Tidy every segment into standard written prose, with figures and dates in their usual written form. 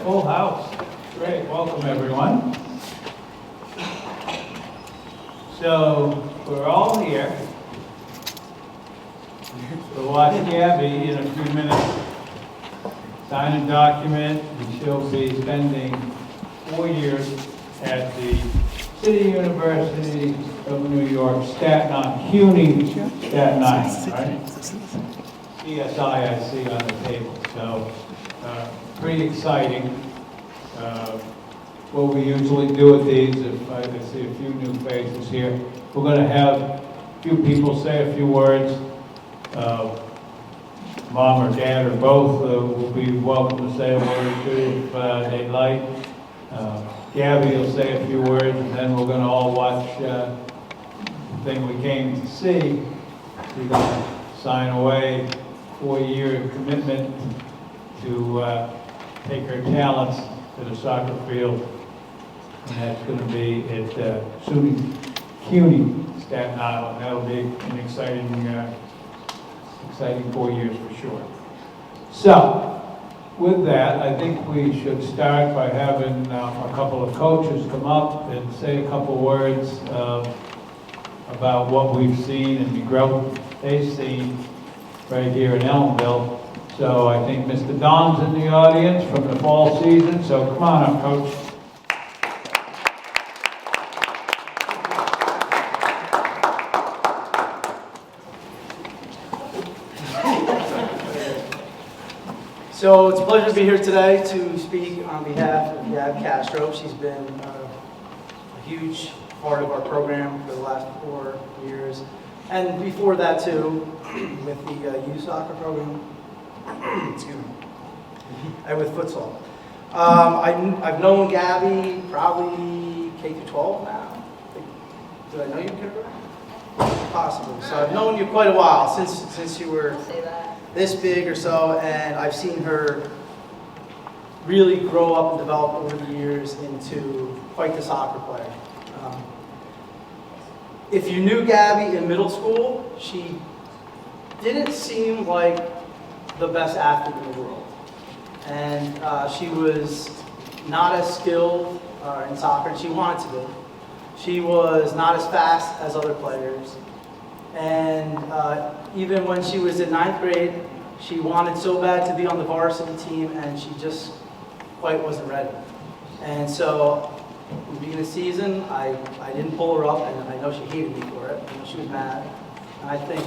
full house. Great, welcome everyone. So, we're all here to watch Gabby in a few minutes sign a document, and she'll be spending 4 years at the City University of New York, Staten Island, CUNY, Staten Island, right? CSI I see on the table, so pretty exciting. What we usually do with these, if I can see a few new faces here, we're going to have a few people say a few words. Mom or dad or both will be welcome to say a word or two if they'd like. Gabby will say a few words, and then we're going to all watch the thing we came to see. She's going to sign away 4-year commitment to take her talents to the soccer field, and that's going to be at CUNY, Staten Island. That'll be an exciting 4 years for sure. So, with that, I think we should start by having a couple of coaches come up and say a couple words about what we've seen and the growth they've seen right here in Ellenville. So I think Mr. Don's in the audience from the fall season, so come on up, Coach. So it's a pleasure to be here today to speak on behalf of Gabriela Castro. She's been a huge part of our program for the last 4 years. And before that too, with the youth soccer program, excuse me, and with futsal. I've known Gabby probably K through 12 now. Did I know you, Gabriela? Possibly. So I've known you quite a while, since you were this big or so, and I've seen her really grow up and develop over the years into quite the soccer player. If you knew Gabby in middle school, she didn't seem like the best athlete in the world. And she was not as skilled in soccer as she wanted to be. She was not as fast as other players. And even when she was in 9th grade, she wanted so bad to be on the varsity team, and she just quite wasn't ready. And so, at the beginning of the season, I didn't pull her up, and I know she hated me for it. I know she was mad. And I think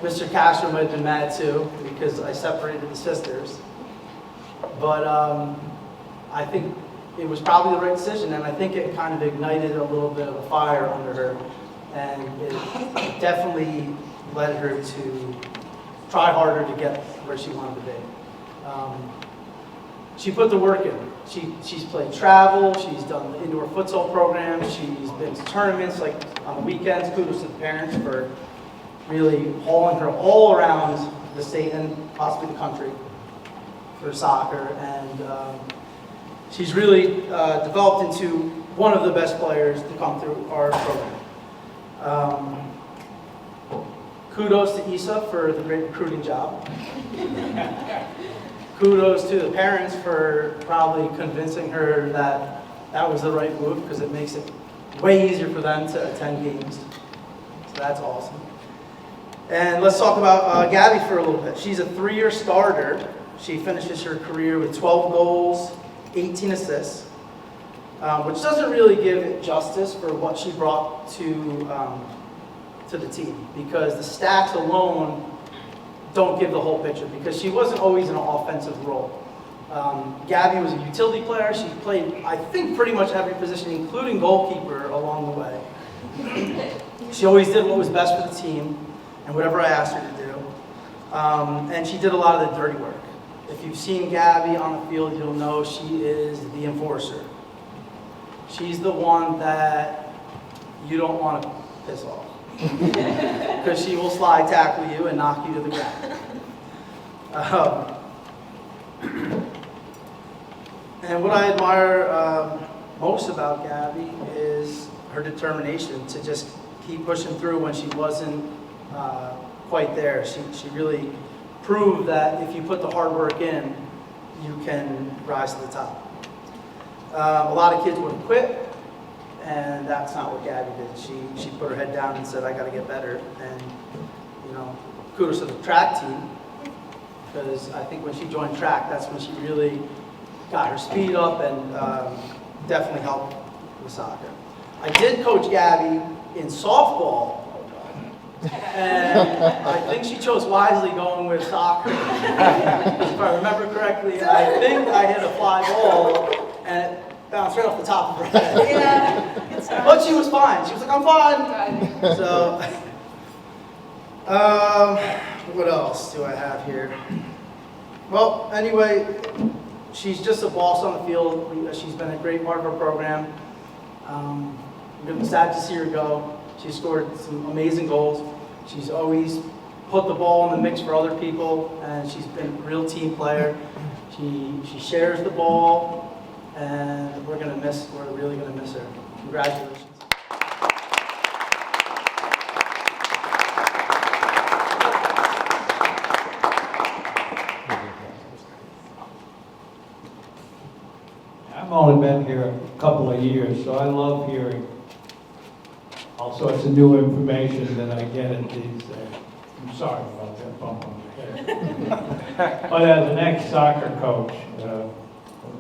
Mr. Castro might have been mad too, because I separated the sisters. But I think it was probably the right decision, and I think it kind of ignited a little bit of a fire under her. And it definitely led her to try harder to get where she wanted to be. She put the work in. She's played travel, she's done the indoor futsal program, she's been to tournaments like on the weekends. Kudos to the parents for really hauling her all around the state and possibly the country for soccer. And she's really developed into one of the best players to come through our program. Kudos to Isa for the great recruiting job. Kudos to the parents for probably convincing her that that was the right move, because it makes it way easier for them to attend games. So that's awesome. And let's talk about Gabby for a little bit. She's a 3-year starter. She finishes her career with 12 goals, 18 assists. Which doesn't really give it justice for what she brought to the team, because the stats alone don't give the whole picture, because she wasn't always in an offensive role. Gabby was a utility player. She played, I think, pretty much every position, including goalkeeper, along the way. She always did what was best for the team and whatever I asked her to do. And she did a lot of the dirty work. If you've seen Gabby on the field, you'll know she is the enforcer. She's the one that you don't want to piss off, because she will slide tackle you and knock you to the ground. And what I admire most about Gabby is her determination to just keep pushing through when she wasn't quite there. She really proved that if you put the hard work in, you can rise to the top. A lot of kids would have quit, and that's not what Gabby did. She put her head down and said, I got to get better. And, you know, kudos to the track team, because I think when she joined track, that's when she really got her speed up and definitely helped with soccer. I did coach Gabby in softball, and I think she chose wisely going with soccer. If I remember correctly, I think I hit a fly ball, and it bounced right off the top of her head. Yeah. But she was fine. She was like, I'm fine. So, what else do I have here? Well, anyway, she's just a boss on the field. She's been a great part of our program. I'm sad to see her go. She scored some amazing goals. She's always put the ball in the mix for other people, and she's been a real team player. She shares the ball, and we're really gonna miss her. Congratulations. I've only been here a couple of years, so I love hearing all sorts of new information that I get at these. I'm sorry about that bump on the head. But as an ex-soccer coach,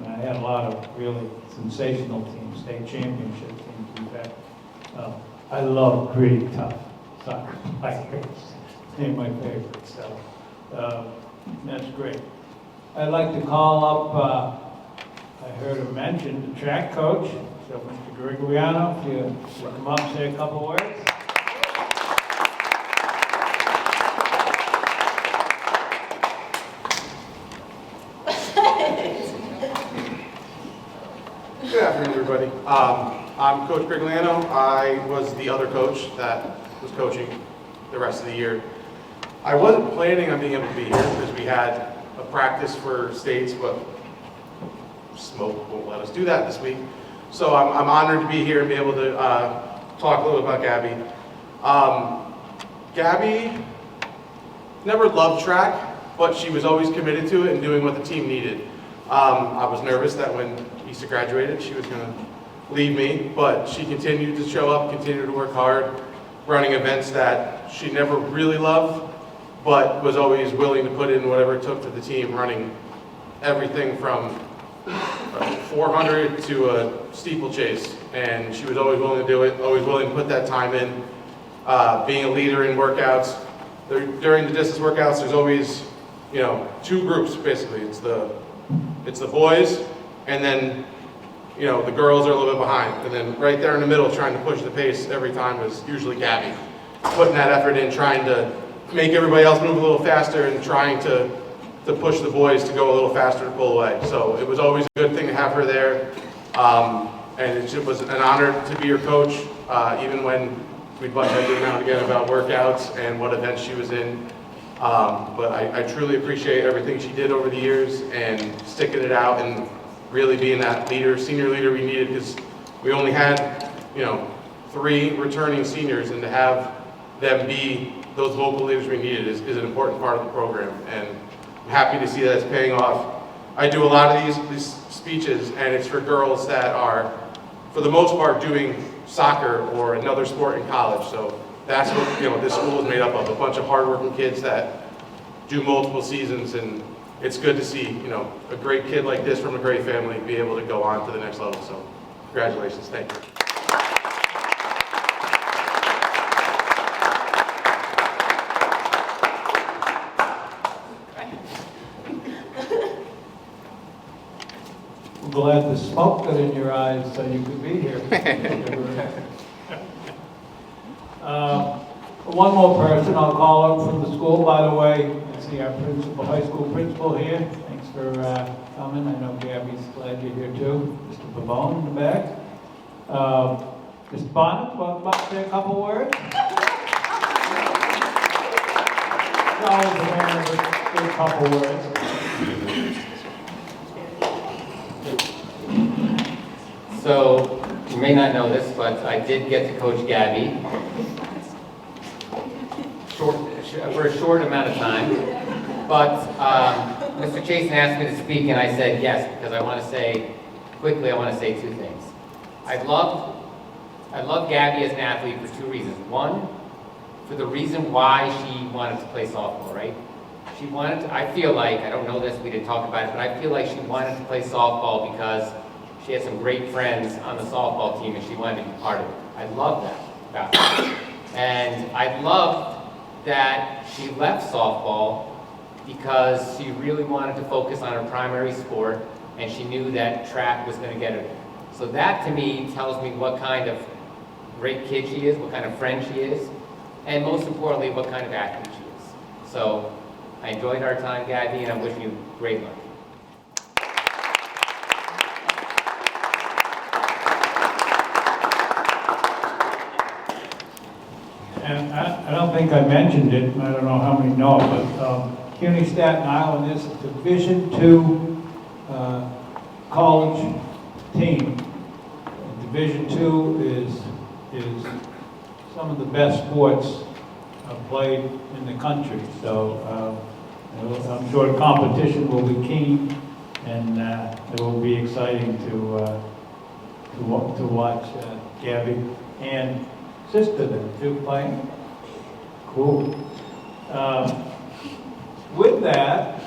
I had a lot of really sensational teams, state championship teams, in fact. I love gritty, tough soccer players. They're my favorite, so that's great. I'd like to call up, I heard him mention the track coach, so Mr. Gabriela, if you would come up and say a couple words. Good afternoon, everybody. I'm Coach Gabriela. I was the other coach that was coaching the rest of the year. I wasn't planning on being able to be here because we had a practice for states, but smoke won't let us do that this week. So I'm honored to be here and be able to talk a little about Gabby. Gabby never loved track, but she was always committed to it and doing what the team needed. I was nervous that when Issa graduated, she was going to leave me, but she continued to show up, continued to work hard, running events that she never really loved, but was always willing to put in whatever it took to the team, running everything from 400 to a steeplechase, and she was always willing to do it, always willing to put that time in, being a leader in workouts. During the distance workouts, there's always, two groups basically. It's the boys, and then, the girls are a little bit behind, and then right there in the middle, trying to push the pace every time is usually Gabby, putting that effort in, trying to make everybody else move a little faster, and trying to push the boys to go a little faster to pull away. So it was always a good thing to have her there, and it was an honor to be her coach, even when we'd butt heads every now and again about workouts and what events she was in. But I truly appreciate everything she did over the years and sticking it out and really being that leader, senior leader we needed, because we only had, 3 returning seniors, and to have them be those vocal leaders we needed is an important part of the program. And I'm happy to see that it's paying off. I do a lot of these speeches, and it's for girls that are, for the most part, doing soccer or another sport in college. So that's what this school is made up of, a bunch of hardworking kids that do multiple seasons, and it's good to see a great kid like this from a great family be able to go on to the next level. So congratulations, thank you. I'm glad the smoke got in your eyes so you could be here. One more person I'll call up from the school, by the way. I see our principal, high school principal here. Thanks for coming. I know Gabby's glad you're here too. Mr. Pavone in the back. Mr. Bonnet, welcome up to say a couple words. Always a man with a couple words. So, you may not know this, but I did get to coach Gabby for a short amount of time. But Mr. Chasen asked me to speak, and I said yes, because I want to say, quickly, I want to say two things. I love Gabby as an athlete for two reasons. One, for the reason why she wanted to play softball, right? She wanted to, I feel like, I don't know this, we didn't talk about it, but I feel like she wanted to play softball because she had some great friends on the softball team and she wanted to be part of it. I love that about her. And I love that she left softball because she really wanted to focus on her primary sport and she knew that track was going to get her there. So that to me tells me what kind of great kid she is, what kind of friend she is, and most importantly, what kind of athlete she is. So I enjoyed our time, Gabby, and I'm wishing you great luck. And I don't think I mentioned it, I don't know how many know, but CUNY Staten Island is a Division II college team. Division II is some of the best sports played in the country. So I'm sure the competition will be keen, and it will be exciting to watch Gabby and sister then too playing. Cool. With that,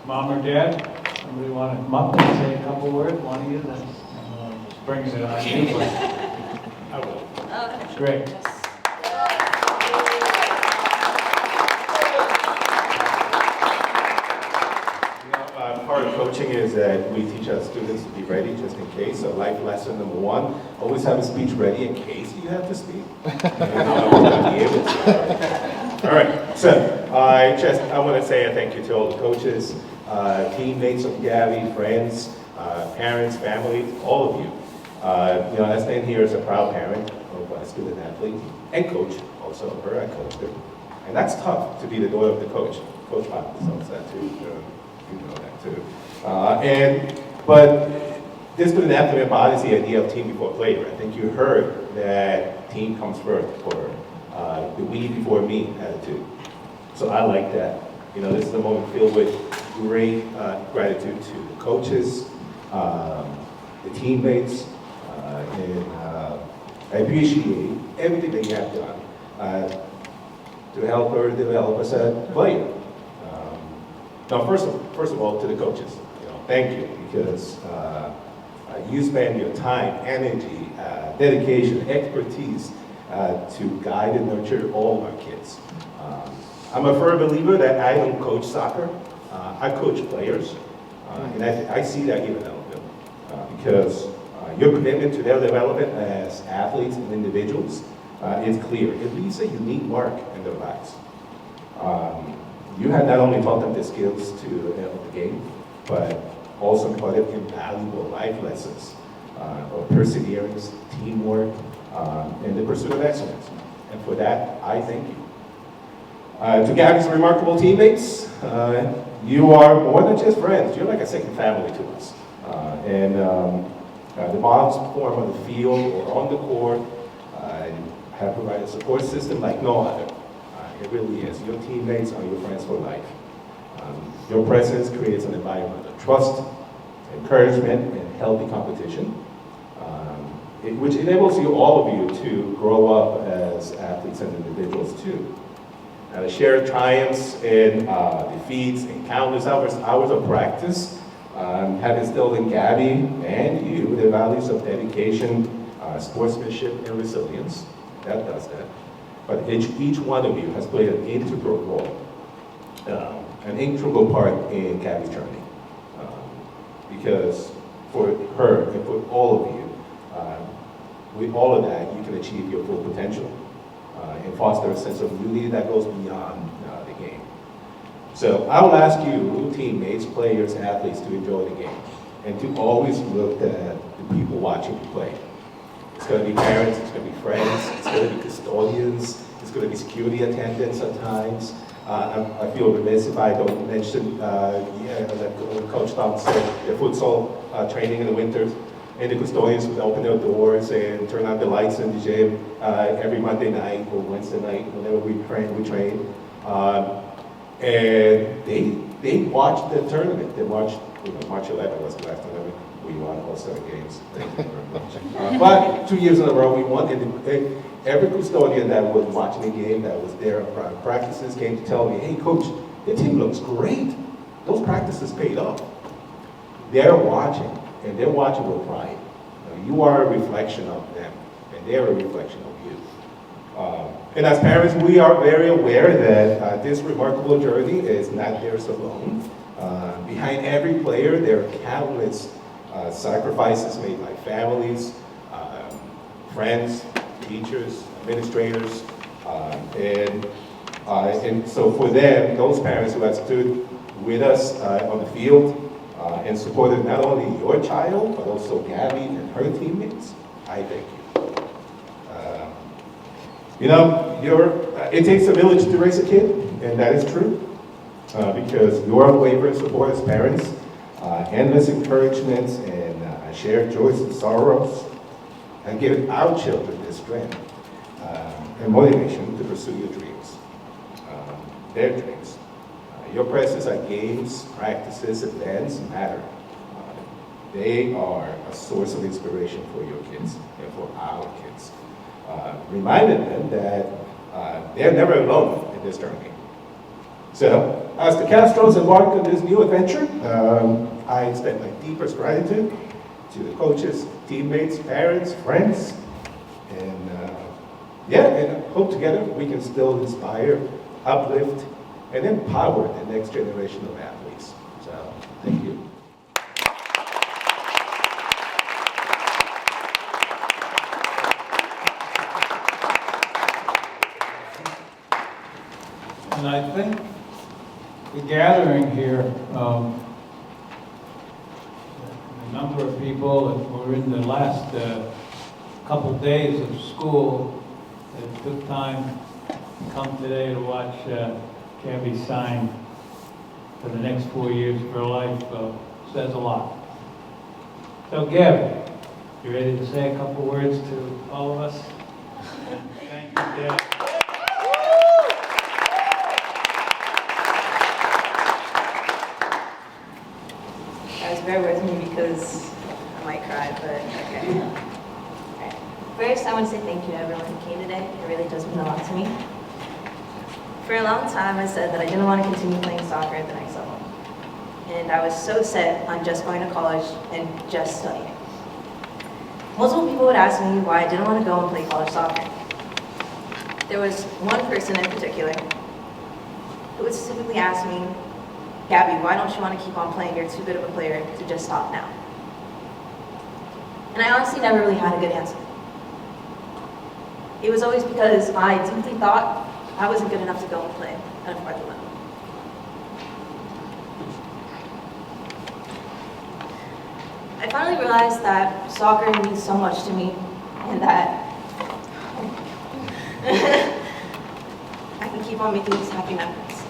Mom or Dad, somebody want to come up and say a couple words? One of you, then brings it on you. I will. Great. Part of coaching is that we teach our students to be ready just in case. So life lesson number one, always have a speech ready in case you have to speak. All right, so I want to say a thank you to all the coaches, teammates of Gabby, friends, parents, family, all of you. I stand here as a proud parent of a student athlete and coach, also of her, I coached her. And that's tough to be the daughter of the coach. Coach Pop knows that too. You know that too. But this student athlete embodies the idea of team before player. I think you heard that team comes first, or the we before me attitude. So I like that. This is a moment filled with great gratitude to the coaches, the teammates, and I appreciate everything that you have done to help her develop as a player. Now, first of all, to the coaches, thank you, because you spend your time, energy, dedication, expertise to guide and nurture all of our kids. I'm a firm believer that I don't coach soccer, I coach players, and I see that even now, because your commitment to their development as athletes and individuals is clear. It leaves a unique mark in their lives. You have not only taught them the skills of the game, but also imparted invaluable life lessons of perseverance, teamwork, and the pursuit of excellence. And for that, I thank you. To Gabby's remarkable teammates, you are more than just friends. You're like a second family to us. The bonds formed on the field or on the court have provided a support system like no other. It really is. Your teammates are your friends for life. Your presence creates an environment of trust, encouragement, and healthy competition, which enables all of you to grow up as athletes and individuals too. The shared triumphs and defeats and countless hours of practice have instilled in Gabby and you the values of dedication, sportsmanship, and resilience. That does that. But each one of you has played an integral role, an integral part in Gabby's journey. Because for her and for all of you, with all of that, you can achieve your full potential and foster a sense of unity that goes beyond the game. So I will ask you, teammates, players, athletes, to enjoy the game and to always look at the people watching you play. It's going to be parents, it's going to be friends, it's going to be custodians, it's going to be security attendants at times. I feel remiss if I don't mention, like Coach Tom said, the futsal training in the winters, and the custodians would open their doors and turn on the lights in the gym every Monday night or Wednesday night, whenever we train. And they watched the tournament. They watched, March 11 was the last tournament. We won all 7 games. Thank you very much. But 2 years in a row we won. And every custodian that was watching the game, that was there at practices, came to tell me, hey coach, your team looks great. Those practices paid off. They're watching, and they're watching with pride. You are a reflection of them, and they're a reflection of you. And as parents, we are very aware that this remarkable journey is not theirs alone. Behind every player, there are countless sacrifices made by families, friends, teachers, administrators, and so for them, those parents who have stood with us on the field and supported not only your child, but also Gabby and her teammates, I thank you. It takes a village to raise a kid, and that is true, because your unwavering support as parents, endless encouragements, and shared joys and sorrows, and given our children the strength and motivation to pursue your dreams, their dreams. Your presence at games, practices, events matter. They are a source of inspiration for your kids and for our kids. Reminding them that they're never alone in this journey. So, as the Castros embark on this new adventure, I extend my deepest gratitude to the coaches, teammates, parents, friends, and and hope together we can still inspire, uplift, and empower the next generation of athletes. So, thank you. And I think the gathering here, the number of people that were in the last couple days of school that took time to come today to watch Gabby sign for the next 4 years of her life says a lot. So Gabby, you ready to say a couple words to all of us? Thank you, Dad. Guys, bear with me because I might cry, but okay. Alright. First, I want to say thank you to everyone who came today. It really does mean a lot to me. For a long time, I said that I didn't want to continue playing soccer at the next level. And I was so set on just going to college and just studying. Multiple people would ask me why I didn't want to go and play college soccer. There was one person in particular who would specifically ask me, Gabby, why don't you want to keep on playing? You're too good of a player to just stop now. And I honestly never really had a good answer. It was always because I deeply thought I wasn't good enough to go and play at a farther level. I finally realized that soccer means so much to me and that I can keep on making these happy memories.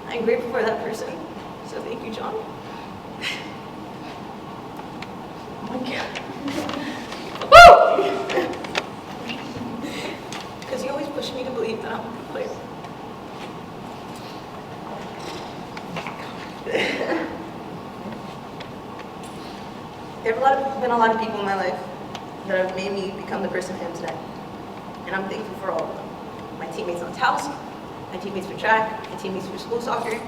I'm grateful for that person, so thank you, John. Oh my God. Woo! Because you always push me to believe that I'm a good player. There have been a lot of people in my life that have made me become the person I am today. And I'm thankful for all of them. My teammates on Taos, my teammates for track, my teammates for school soccer.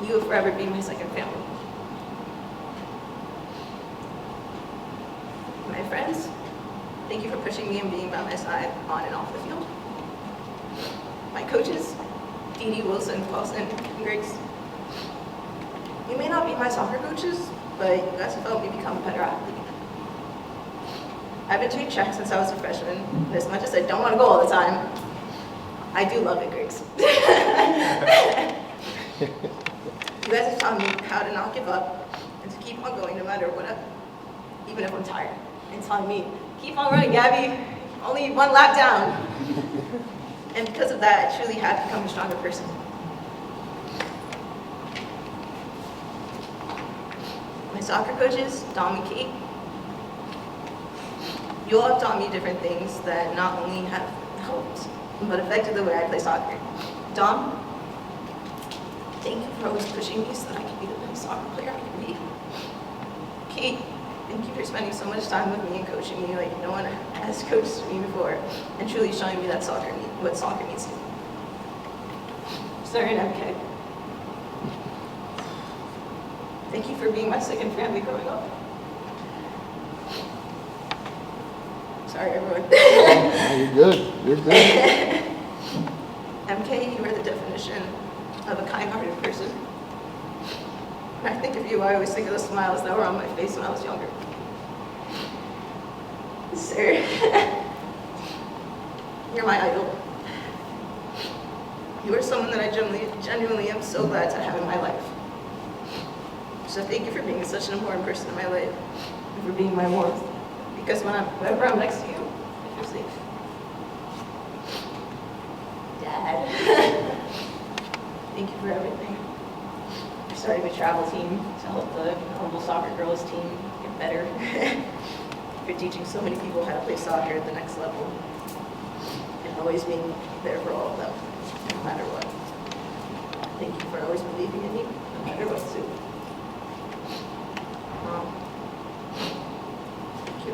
You will forever be my second family. My friends, thank you for pushing me and being by my side on and off the field. My coaches, Dee Dee, Wilson, Paulson, and Griggs. You may not be my soccer coaches, but you guys have helped me become a better athlete. I've been doing track since I was a freshman, and as much as I don't want to go all the time, I do love it, Griggs. You guys have taught me how to not give up and to keep on going no matter what, even if I'm tired. And telling me, keep on running, Gabby, only one lap down. And because of that, I truly have become a stronger person. My soccer coaches, Dom and Kate, you all have taught me different things that not only have helped but affected the way I play soccer. Dom, thank you for always pushing me so that I can be the best soccer player I can be. Kate, thank you for spending so much time with me and coaching me like no one has coached me before, and truly showing me that what soccer means to me. Sorry, MK. Thank you for being my second family growing up. Sorry, everyone. You're good. You're good. MK, you are the definition of a kind-hearted person. When I think of you, I always think of the smiles that were on my face when I was younger. Sir, you're my idol. You are someone that I genuinely am so glad to have in my life. So thank you for being such an important person in my life, and for being my warmth. Because whenever I'm next to you, I feel safe. Dad, thank you for everything. For starting a travel team to help the humble soccer girls team get better. For teaching so many people how to play soccer at the next level. And always being there for all of them, no matter what. Thank you for always believing in me, no matter what, Sue. Mom,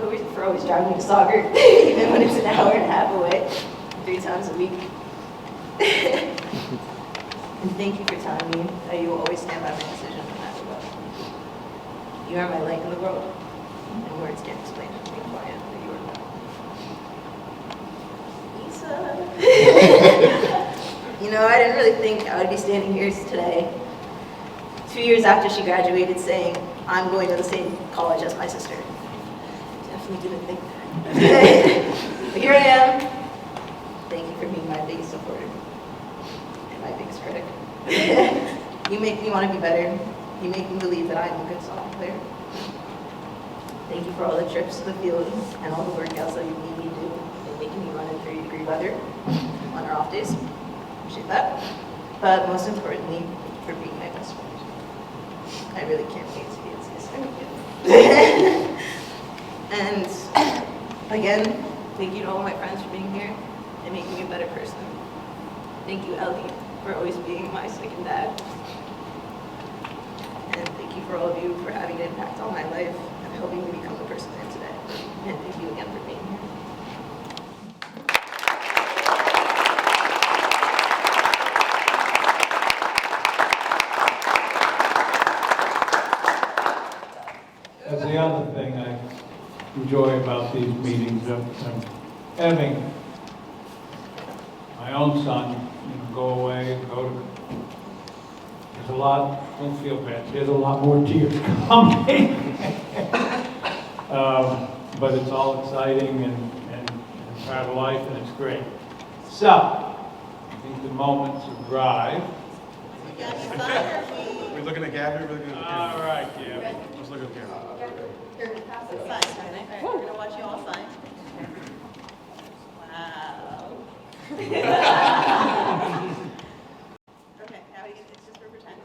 thank you for always driving me to soccer, even when it's an hour and a half away, 3 times a week. And thank you for telling me that you will always stand by my decision no matter what. You are my light in the world, and words can't explain how quiet that you are. Lisa. You know, I didn't really think I would be standing here today, 2 years after she graduated, saying, I'm going to the same college as my sister. Definitely didn't think that. But here I am. Thank you for being my biggest supporter and my biggest critic. You make me want to be better. You make me believe that I am a good soccer player. Thank you for all the trips to the field and all the workouts that you made me do and making me run in 30-degree weather on our off days. Appreciate that. But most importantly, for being my best friend. I really can't wait to be its sister. And again, thank you to all my friends for being here and making me a better person. Thank you, Ellie, for always being my second dad. And thank you for all of you for having an impact on my life and helping me become the person I am today. And thank you again for being here. That's the other thing I enjoy about these meetings, having my own son, go away, there's a lot, don't feel bad, there's a lot more tears coming. But it's all exciting and part of life, and it's great. So, I think the moment's arrived. We're looking at Gabby, we're looking at the camera. All right, Gabby. Let's look at the camera. We're gonna watch you all sign. Wow. Okay, now it's just for pretend.